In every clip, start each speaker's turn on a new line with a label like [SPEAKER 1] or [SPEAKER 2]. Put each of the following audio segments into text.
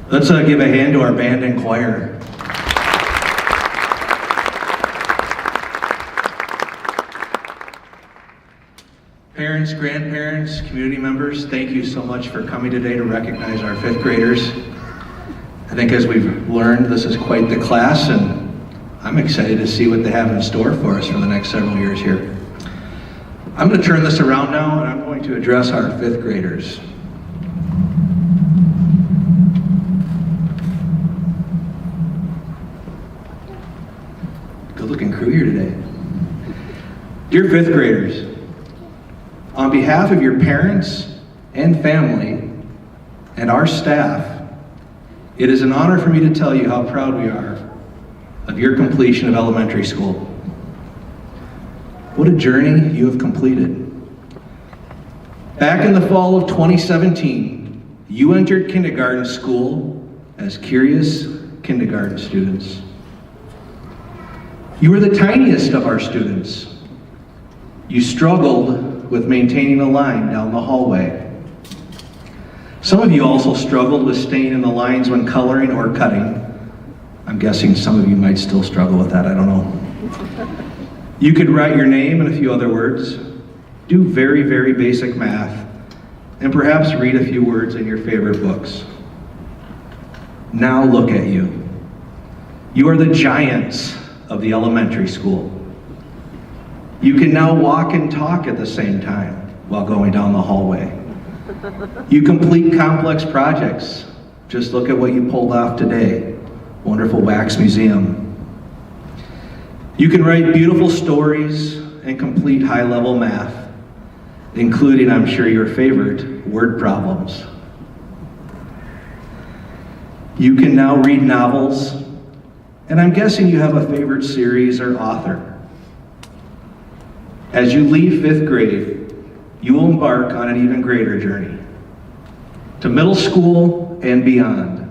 [SPEAKER 1] Let's give a hand to our band and choir. Parents, grandparents, community members, thank you so much for coming today to recognize our fifth graders. I think as we've learned, this is quite the class, and I'm excited to see what they have in store for us for the next several years here. I'm going to turn this around now, and I'm going to address our fifth graders. Good looking crew here today. Dear fifth graders, on behalf of your parents and family and our staff, it is an honor for me to tell you how proud we are of your completion of elementary school. What a journey you have completed. Back in the fall of 2017, you entered kindergarten school as curious kindergarten students. You were the tiniest of our students. You struggled with maintaining a line down the hallway. Some of you also struggled with staying in the lines when coloring or cutting. I'm guessing some of you might still struggle with that, I don't know. You could write your name and a few other words, do very, very basic math, and perhaps read a few words in your favorite books. Now look at you. You are the giants of the elementary school. You can now walk and talk at the same time while going down the hallway. You complete complex projects. Just look at what you pulled off today. Wonderful wax museum. You can write beautiful stories and complete high-level math, including, I'm sure, your favorite, word problems. You can now read novels, and I'm guessing you have a favorite series or author. As you leave fifth grade, you will embark on an even greater journey to middle school and beyond.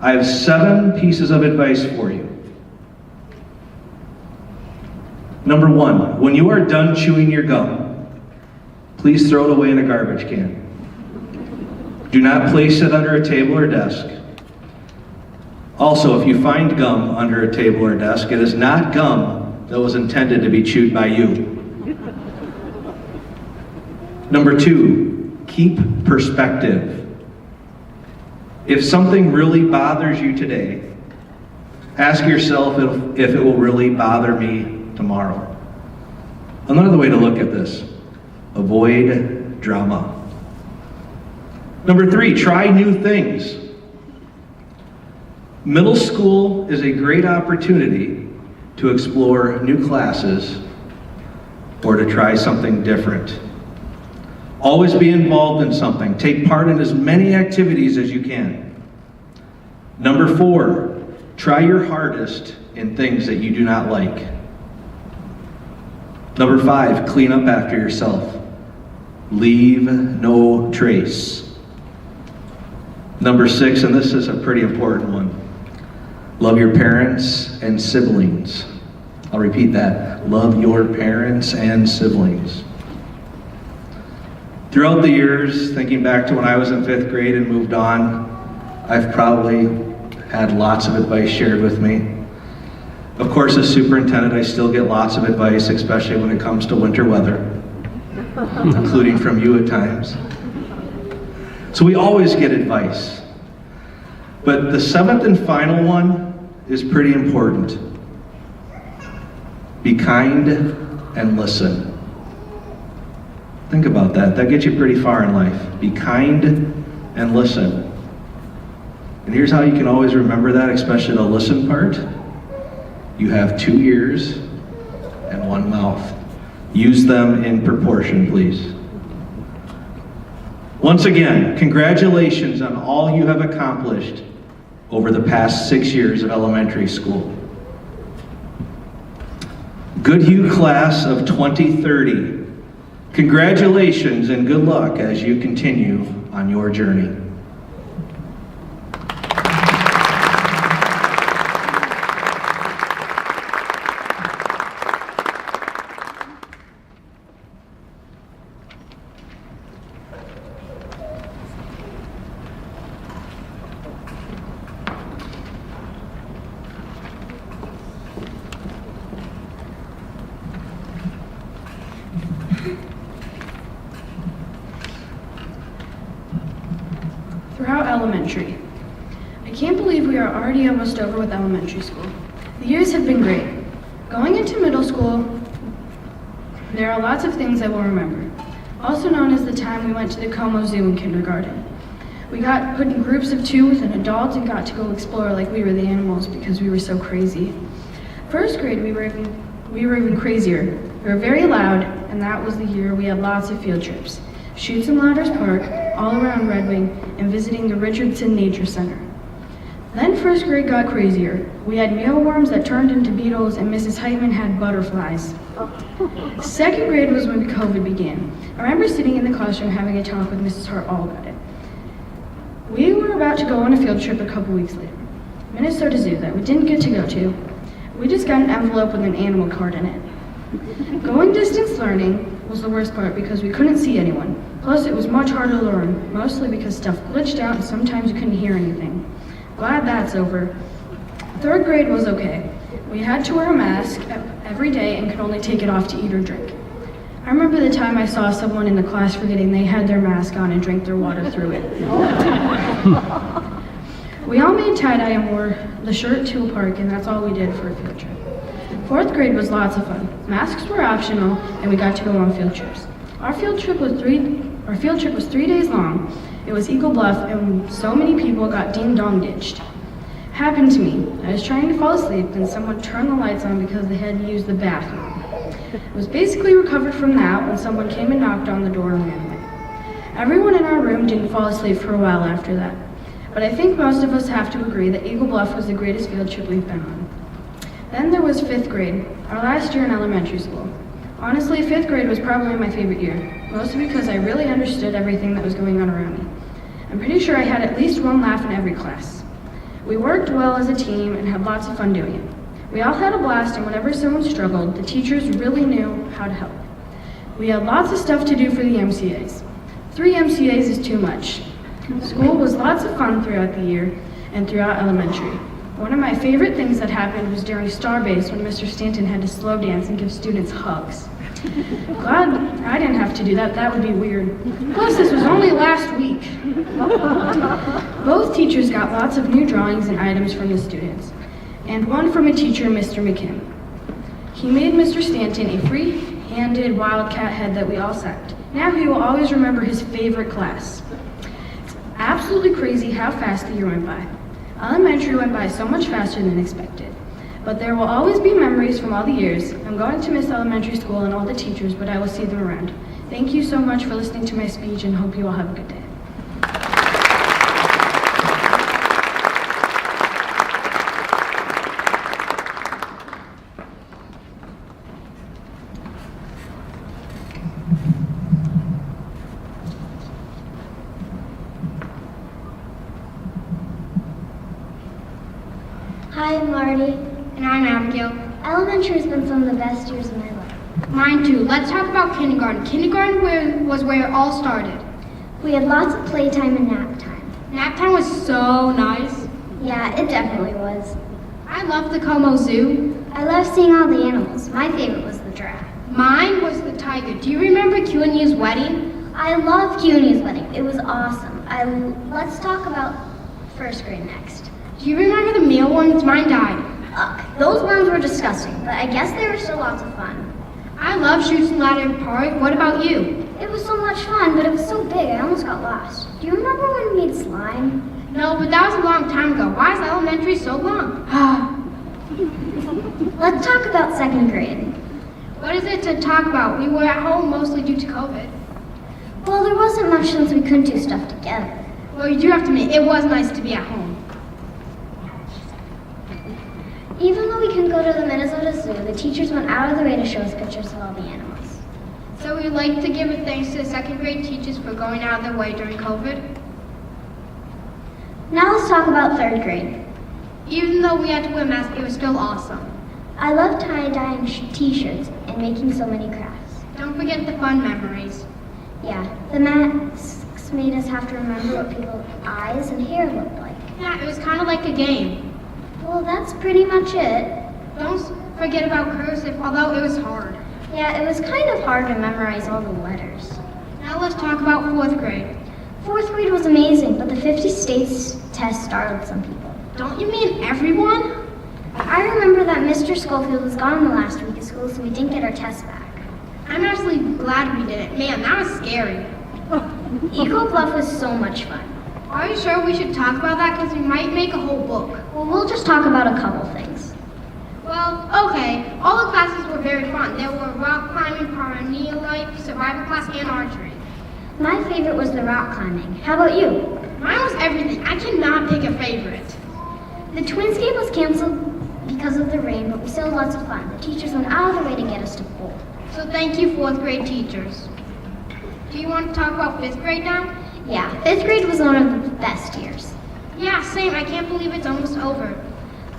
[SPEAKER 1] I have 7 pieces of advice for you. Number 1, when you are done chewing your gum, please throw it away in a garbage can. Do not place it under a table or desk. Also, if you find gum under a table or desk, it is not gum that was intended to be chewed by you. Number 2, keep perspective. If something really bothers you today, ask yourself if it will really bother me tomorrow. Another way to look at this, avoid drama. Number 3, try new things. Middle school is a great opportunity to explore new classes or to try something different. Always be involved in something. Take part in as many activities as you can. Number 4, try your hardest in things that you do not like. Number 5, clean up after yourself. Leave no trace. Number 6, and this is a pretty important one, love your parents and siblings. I'll repeat that. Love your parents and siblings. Throughout the years, thinking back to when I was in 5th grade and moved on, I've probably had lots of advice shared with me. Of course, as superintendent, I still get lots of advice, especially when it comes to winter weather, including from you at times. So we always get advice. But the 7th and final one is pretty important. Be kind and listen. Think about that. That gets you pretty far in life. Be kind and listen. And here's how you can always remember that, especially the listen part. You have 2 ears and 1 mouth. Use them in proportion, please. Once again, congratulations on all you have accomplished over the past 6 years of elementary school. Goodhue class of 2030, congratulations and good luck as you continue on your journey.
[SPEAKER 2] throughout elementary. I can't believe we are already almost over with elementary school. The years have been great. Going into middle school, there are lots of things I will remember. Also known as the time we went to the Como Zoo in kindergarten. We got put in groups of 2 with an adult and got to go explore like we were the animals because we were so crazy. First grade, we were even crazier. We were very loud, and that was the year we had lots of field trips. Shoots in Lauders Park, all around Red Wing, and visiting the Richardson Nature Center. Then first grade got crazier. We had mealworms that turned into beetles, and Mrs. Heitman had butterflies. Second grade was when COVID began. I remember sitting in the classroom having a talk with Mrs. Hart all about it. We were about to go on a field trip a couple weeks later. Minnesota Zoo that we didn't get to go to. We just got an envelope with an animal card in it. Going distance learning was the worst part because we couldn't see anyone. Plus it was much harder to learn, mostly because stuff glitched out and sometimes you couldn't hear anything. Glad that's over. Third grade was okay. We had to wear a mask every day and could only take it off to eat or drink. I remember the time I saw someone in the class forgetting they had their mask on and drank their water through it. We all made tie-dye and wore the shirt to a park, and that's all we did for a field trip. Fourth grade was lots of fun. Masks were optional, and we got to go on field trips. Our field trip was 3 days long. It was Eagle Bluff, and so many people got ding-dong ditched. Happened to me. I was trying to fall asleep, and someone turned the lights on because they had used the bathroom. I was basically recovered from that when someone came and knocked on the door and ran away. Everyone in our room didn't fall asleep for a while after that. But I think most of us have to agree that Eagle Bluff was the greatest field trip we've been on. Then there was 5th grade, our last year in elementary school. Honestly, 5th grade was probably my favorite year, mostly because I really understood everything that was going on around me. I'm pretty sure I had at least one laugh in every class. We worked well as a team and had lots of fun doing it. We all had a blast, and whenever someone struggled, the teachers really knew how to help. We had lots of stuff to do for the MCAs. 3 MCAs is too much. School was lots of fun throughout the year and throughout elementary. One of my favorite things that happened was during Starbase when Mr. Stanton had to slow dance and give students hugs. Glad I didn't have to do that, that would be weird. Plus, this was only last week. Both teachers got lots of new drawings and items from the students, and one from a teacher, Mr. McKim. He made Mr. Stanton a free-handed wildcat head that we all signed. Now he will always remember his favorite class. It's absolutely crazy how fast the year went by. Elementary went by so much faster than expected. But there will always be memories from all the years. I'm going to miss elementary school and all the teachers, but I will see them around. Thank you so much for listening to my speech and hope you all have a good day.
[SPEAKER 3] Hi, I'm Marty.
[SPEAKER 4] And I'm Abigail.
[SPEAKER 3] Elementary has been some of the best years of my life.
[SPEAKER 4] Mine too. Let's talk about kindergarten. Kindergarten was where it all started.
[SPEAKER 3] We had lots of playtime and nap time.
[SPEAKER 4] Nap time was so nice.
[SPEAKER 3] Yeah, it definitely was.
[SPEAKER 4] I loved the Como Zoo.
[SPEAKER 3] I loved seeing all the animals. My favorite was the giraffe.
[SPEAKER 4] Mine was the tiger. Do you remember Q&U's wedding?
[SPEAKER 3] I loved Q&U's wedding. It was awesome. Let's talk about first grade next.
[SPEAKER 4] Do you remember the mealworms? Mine died.
[SPEAKER 3] Those worms were disgusting, but I guess they were still lots of fun.
[SPEAKER 4] I love Shoots in Lauders Park. What about you?
[SPEAKER 3] It was so much fun, but it was so big I almost got lost. Do you remember when we made slime?
[SPEAKER 4] No, but that was a long time ago. Why is elementary so long?
[SPEAKER 3] Let's talk about second grade.
[SPEAKER 4] What is it to talk about? We were at home mostly due to COVID.
[SPEAKER 3] Well, there wasn't much since we couldn't do stuff together.
[SPEAKER 4] Well, you do have to admit, it was nice to be at home.
[SPEAKER 3] Even though we couldn't go to the Minnesota Zoo, the teachers went out of their way to show us pictures of all the animals.
[SPEAKER 4] So we'd like to give a thanks to the second grade teachers for going out of their way during COVID.
[SPEAKER 3] Now let's talk about third grade.
[SPEAKER 4] Even though we had to wear masks, it was still awesome.
[SPEAKER 3] I love tie-dyeing t-shirts and making so many crafts.
[SPEAKER 4] Don't forget the fun memories.
[SPEAKER 3] Yeah, the masks made us have to remember what people's eyes and hair looked like.
[SPEAKER 4] Yeah, it was kind of like a game.
[SPEAKER 3] Well, that's pretty much it.
[SPEAKER 4] Don't forget about cursive, although it was hard.
[SPEAKER 3] Yeah, it was kind of hard to memorize all the letters.
[SPEAKER 4] Now let's talk about fourth grade.
[SPEAKER 3] Fourth grade was amazing, but the 50 states test startled some people.
[SPEAKER 4] Don't you mean everyone?
[SPEAKER 3] I remember that Mr. Schofield was gone the last week of school, so we didn't get our tests back.
[SPEAKER 4] I'm actually glad we didn't. Man, that was scary.
[SPEAKER 3] Eagle Bluff was so much fun.
[SPEAKER 4] Are you sure we should talk about that? Because we might make a whole book.
[SPEAKER 3] Well, we'll just talk about a couple things.
[SPEAKER 4] Well, okay. All the classes were very fun. There were rock climbing, perennial life, survival class, and archery.
[SPEAKER 3] My favorite was the rock climbing. How about you?
[SPEAKER 4] Mine was everything. I cannot pick a favorite.
[SPEAKER 3] The Twins game was canceled because of the rain, but we still had lots of fun. The teachers went out of their way to get us to bowl.
[SPEAKER 4] So thank you, fourth grade teachers. Do you want to talk about fifth grade now?
[SPEAKER 3] Yeah, fifth grade was one of the best years.
[SPEAKER 4] Yeah, same. I can't believe it's almost over.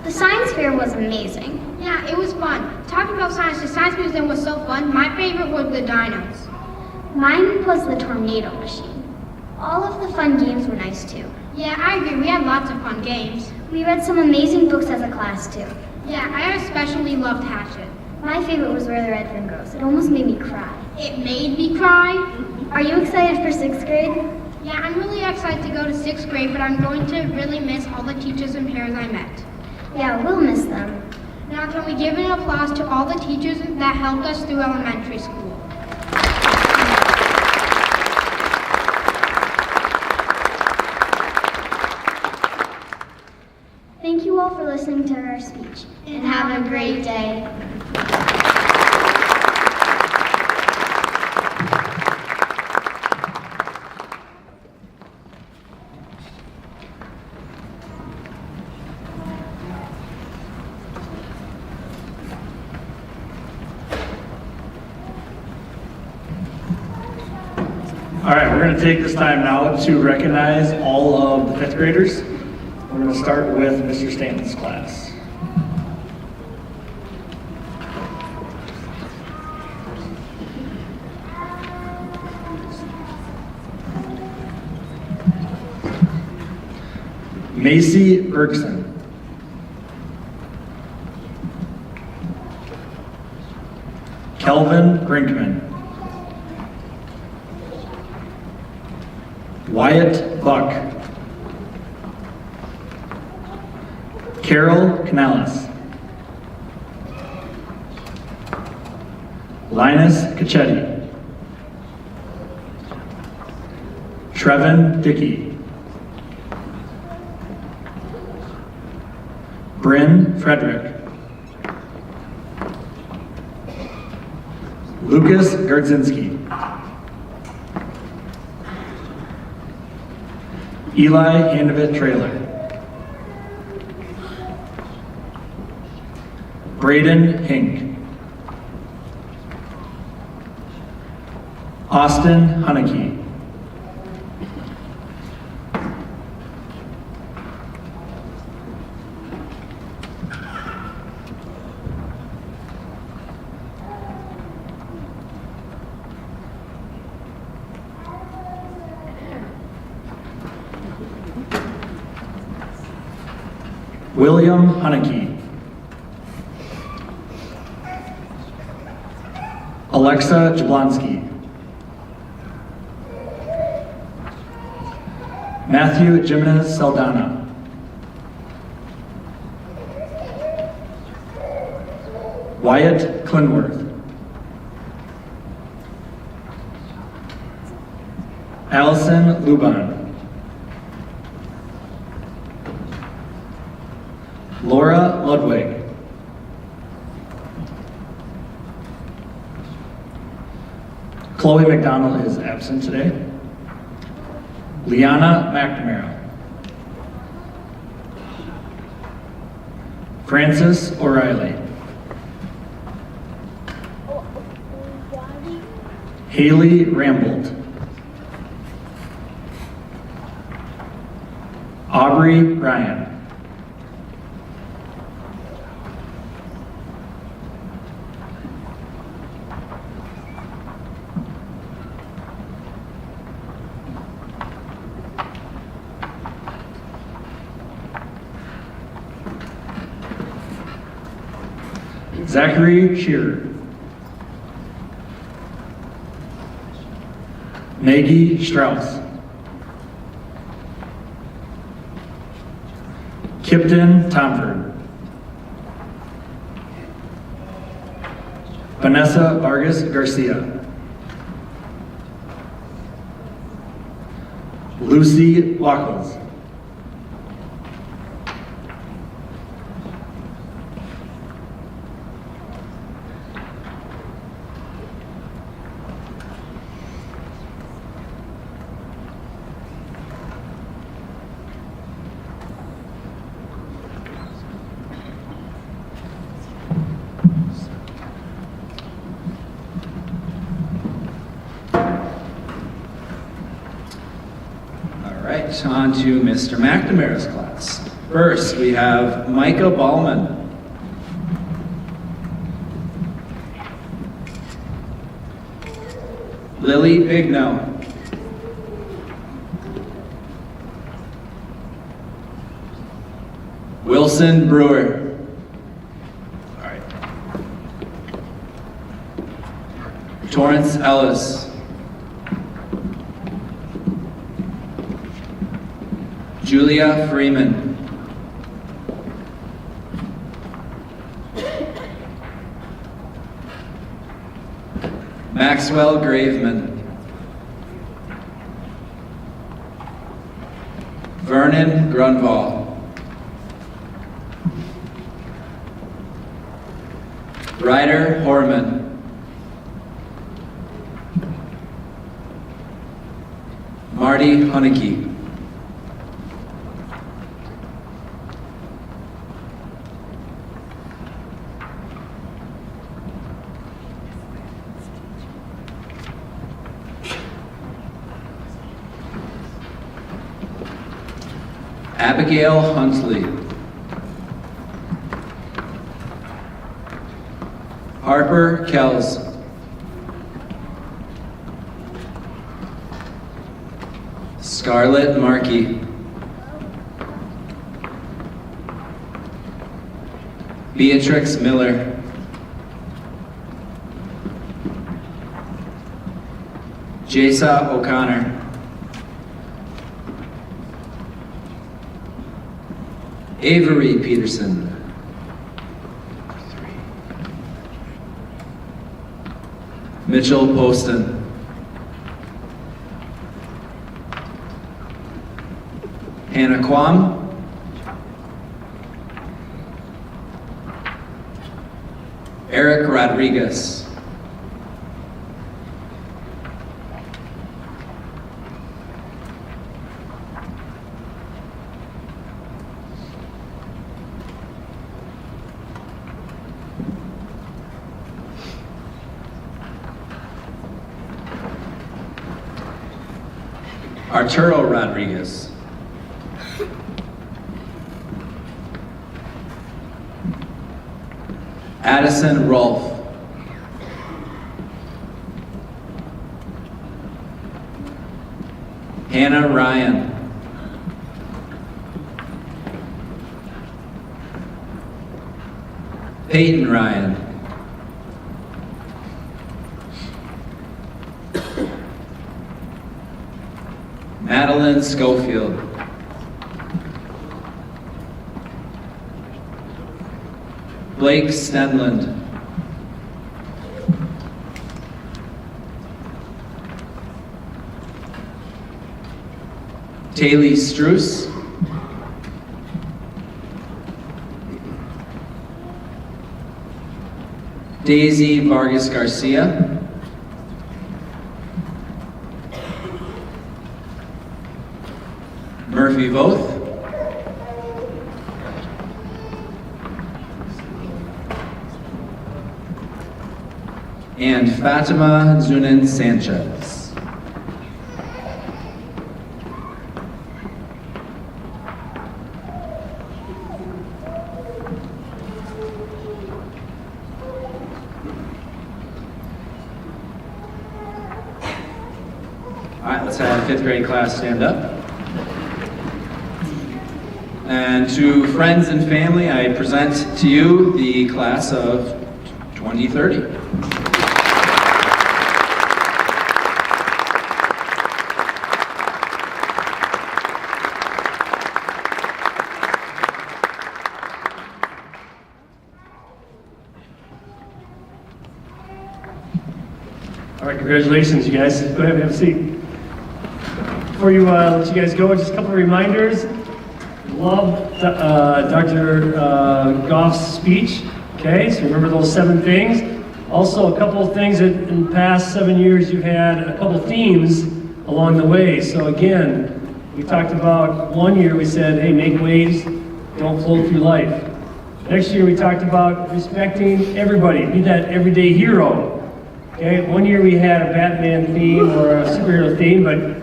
[SPEAKER 3] The science fair was amazing.
[SPEAKER 4] Yeah, it was fun. Talking about science, the science museum was so fun. My favorite was the dinos.
[SPEAKER 3] Mine was the tornado machine. All of the fun games were nice too.
[SPEAKER 4] Yeah, I agree. We had lots of fun games.
[SPEAKER 3] We read some amazing books as a class too.
[SPEAKER 4] Yeah, I especially loved Hatchet.
[SPEAKER 3] My favorite was Where the Red Thing Grows. It almost made me cry.
[SPEAKER 4] It made me cry.
[SPEAKER 3] Are you excited for sixth grade?
[SPEAKER 4] Yeah, I'm really excited to go to sixth grade, but I'm going to really miss all the teachers and peers I met.
[SPEAKER 3] Yeah, we'll miss them.
[SPEAKER 4] Now, can we give an applause to all the teachers that helped us through elementary school?
[SPEAKER 3] Thank you all for listening to our speech.
[SPEAKER 4] And have a great day.
[SPEAKER 5] All right, we're going to take this time now to recognize all of the fifth graders. We're going to start with Mr. Stanton's class. Macy Bergson. Kelvin Brinkman. Wyatt Buck. Carol Canales. Linus Cacchetti. Trevin Dickey. Bryn Frederick. Lucas Gardzinski. Eli Handovit Trailer. Braden Hink. Austin Haneke. William Haneke. Alexa Jablonski. Matthew Jimenez Saldana. Wyatt Clinworth. Allison Luban. Laura Ludwig. Chloe McDonald is absent today. Liana McNamara. Francis O'Reilly. Haley Rambold. Aubrey Ryan. Zachary Shearer. Maggie Strauss. Kipton Tomford. Vanessa Vargas Garcia. Lucy Lockles.
[SPEAKER 6] All right, on to Mr. McNamara's class. First, we have Micah Ballman. Lily Bigno. Wilson Brewer. All right. Torrance Ellis. Julia Freeman. Maxwell Graveman. Vernon Grunwald. Ryder Horman. Marty Hunnicky. Abigail Huntley. Harper Kells. Scarlett Markey. Beatrix Miller. Jasa O'Connor. Avery Peterson. Mitchell Poston. Hannah Kwam. Eric Rodriguez. Arturo Rodriguez. Addison Rolfe. Hannah Ryan. Peyton Ryan. Madeline Schofield. Blake Stenland. Taylor Struess. Daisy Vargas Garcia. Murphy Voth. And Fatima Zunin Sanchez. All right, let's have fifth grade class stand up. And to friends and family, I present to you the class of 2030.
[SPEAKER 7] right, congratulations, you guys. Go ahead and have a seat. Before you let you guys go, just a couple of reminders. Love Dr. Goff's speech. Okay, so remember those 7 things. Also, a couple of things that in the past 7 years you've had a couple themes along the way. So again, we talked about 1 year we said, hey, make waves, don't float through life. Next year we talked about respecting everybody, be that everyday hero. Okay, 1 year we had a Batman theme or a superhero theme, but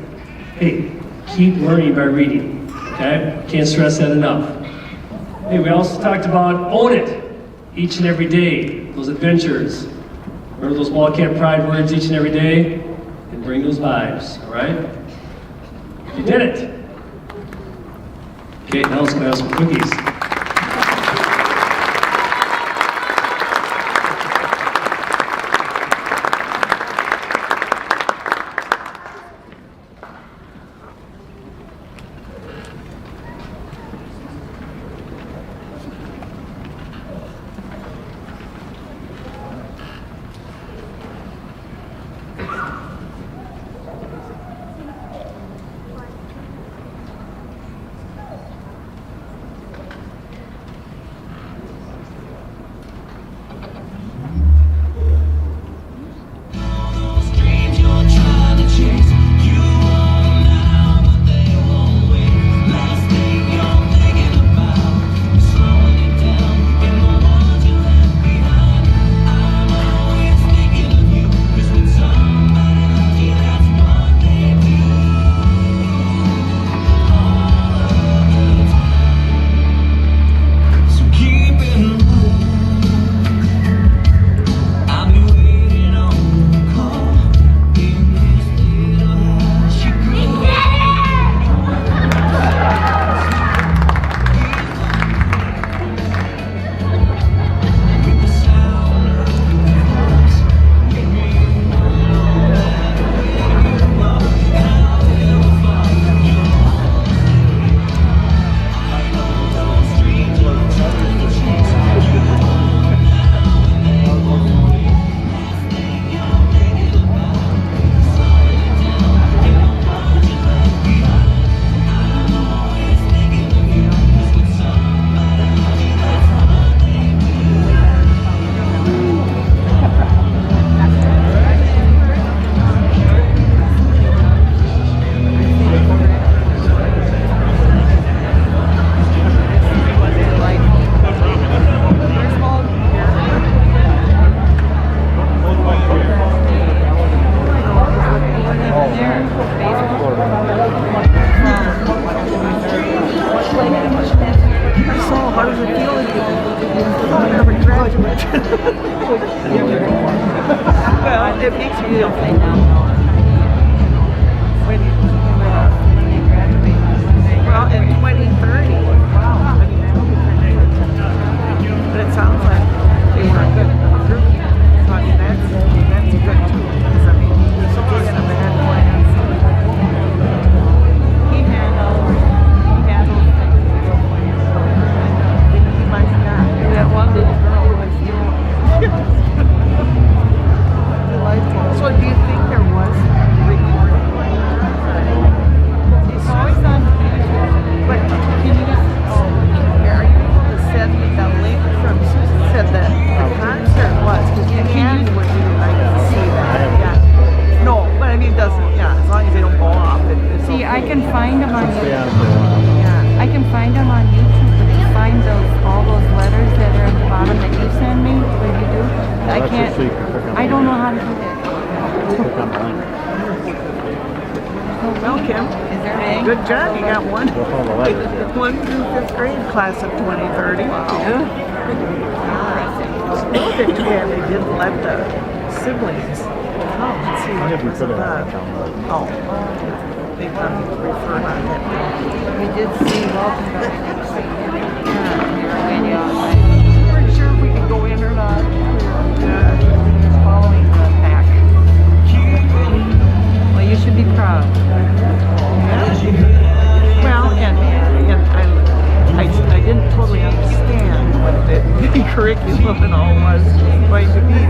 [SPEAKER 7] hey, keep learning by reading. Okay, can't stress that enough. Hey, we also talked about own it each and every day, those adventures. Remember those Wildcat Pride words each and every day? And bring those vibes, all right? You did it. Okay, now let's go have some cookies.
[SPEAKER 8] Well, it makes me feel when they graduate. Well, in 2030. But it sounds like they were a good group. So I mean, that's good too. Because I mean, he's in a bad class. He handled things real quick. He might not. That one little girl was so do you think there was recording? It's always on video. But can you are you able to send me the link from Susan said that the concert was because you can when you like to see that. Yeah. No, but I mean it doesn't, yeah, as long as they don't go off it's
[SPEAKER 9] See,
[SPEAKER 8] okay.
[SPEAKER 9] I can find them on YouTube.
[SPEAKER 8] Yeah.
[SPEAKER 9] I can find them on YouTube, but to find all those letters that are at the bottom that you send me, what you do, I can't, I don't know how to do that.
[SPEAKER 8] Well, Kim, good job. You got one through 5th grade class of 2030. Wow. They're too bad they didn't let the siblings. Oh, let's see what was that. Oh, they probably refer on it.
[SPEAKER 9] We did see Welcome Back.
[SPEAKER 8] We weren't sure if we could go in or not.
[SPEAKER 9] Following the pack. Well, you should be proud.
[SPEAKER 8] Well, and I didn't totally understand what the curriculum and all was going to be,